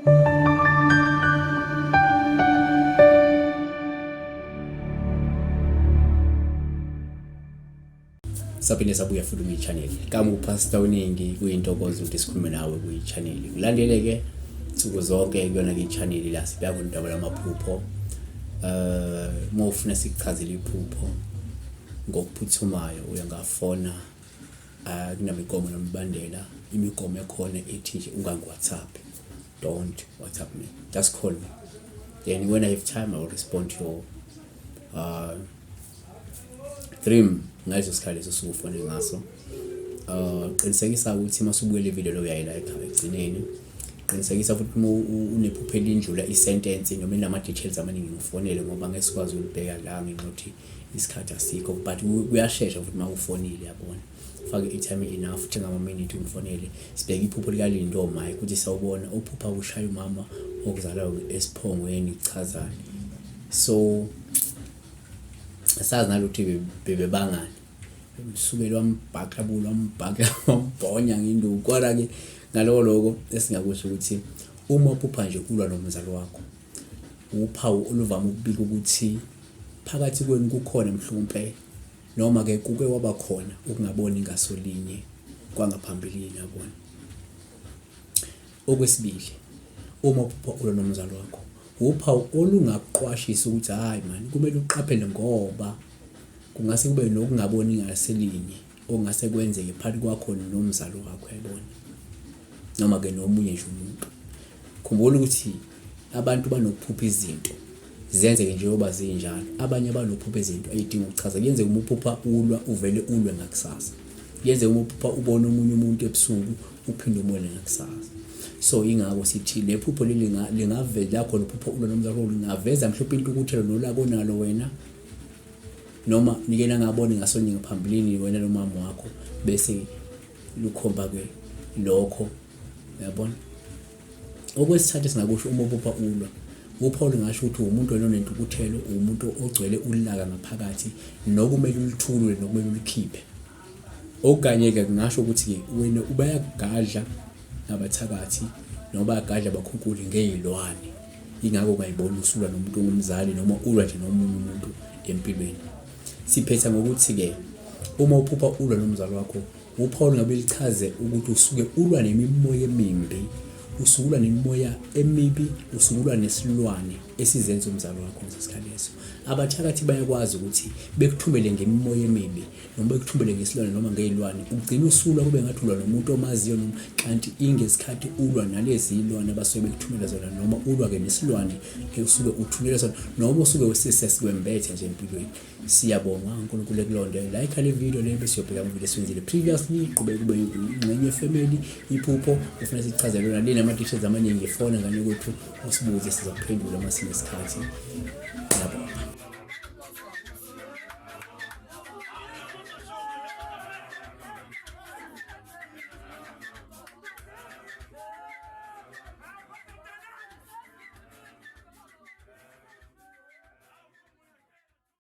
Saphinde sabuya futhi kwi-channel kama uPastor WeNingi kuyintokozo ukuthi sikhulume nawe kwi-channel. Ngilandele-ke nsuku zonke kuyona kwi-channel la sibheka indaba lamaphupho. Uma ufuna sikuchazele iphupho ngokuphuthumayo uyangafona kunemigomo nomibandela. Imigomo ekhona ethi nje ungangi-WhatsApp. Don't WhatsApp me. Just call me. Then when I have time I will respond to your dream ngaleso sikhathi usufone ngaso. Qinisekisa ukuthi masubukela ivideo lo uyayilike ekugcineni. Qinisekisa futhi unephupho elinjula isentence noma inama details amaningi ngifonele ngoba ngesikwazi ukubheka la ngithi isikhathi asikho but kuyashesha futhi mawufonile yabona. Fake i-time enough ukuthi ngama minute ungifonele sibheke iphupho lika Lindoma ukuthi sawubona uphupha ushaya umama okuzalayo esiphongweni ichazana. So asazi nalokuthi bebebangani umsukelo wambhaqabula wambhonya nginduku kodwa ke ngaloko esingakusho ukuthi uma uphupha nje ulwa nomzali wakho uphawu oluvama ukubika ukuthi phakathi kwenu kukhona mhlawumbe noma ke kuke waba khona ukungaboni ngasolinye kwangaphambilini yabona. Okwesibili, uma uphupha ulwa nomzali wakho uphawu olungaqwashisa ukuthi hayi man kumele uqaphele ngoba kungase kube nokungaboni ngaselinye okungase kwenzeke phakathi kwakho nomzali wakho yabona noma ke nomunye nje umuntu. Khumbula ukuthi abantu banokuphupha izinto zenzeke njengoba zinjalo. Abanye banokuphupha izinto ezidinga ukuchaza. Kuyenze uma uphupha ulwa uvele ulwe ngakusasa. Kuyenze uma uphupha ubone umunye umuntu ebusuku uphinde umone ngakusasa. So ingako sithi lephupho lingavela khona uphupha ulwa nomzali wakho lingaveza mhlawumbe into ukuthela nolako nalo wena noma nikena ngabone ngasonye ngaphambilini wena nomama wakho bese lukhomba ke lokho yabona. Okwesithathu singakusho uma uphupha ulwa uphawu lingasho ukuthi umuntu wena onentukuthelo umuntu ogcwele ulaka ngaphakathi nokumele ulithulwe nokumele ulikhiphe. Okanye ke ngisho ukuthi ke wena ubayagadla abathakathi noma agadla abakhunkuli ngezilwane. Ingakho kayibona usulwa nomuntu ongumzali noma ulwa nje nomunye umuntu empilweni. Siphetha ngokuthi ke uma uphupha ulwa nomzali wakho uphawu ngabe lichaze ukuthi usuke ulwa nemimoya emimbi, usukulwa nemimoya emibi, usukulwa nesilwane esizenza umzali wakho ngesikhathi leso. Abathakathi bayakwazi ukuthi bekuthumbele ngemimoya emibi noma bekuthumbele ngesilwane noma ngezilwane ugcina usulwa kube ngathi ulwa nomuntu omaziyo noma kanti ingesikhathi ulwa nalezi zilwane abasuke bekuthumela zona noma ulwa ke nesilwane usuke uthunyelwa sona noma usuke usesesikwembethe nje empilweni. Siyabonga uNkulunkulu ekulonde like le video le bese uyobheka ama video esenzile previously qhubeka kube ingxenye family iphupho ufuna sichazele lona lena ama details amaningi ifona ngane kwethu usibuze sizakuphendula masinesikhathi. Yabonga.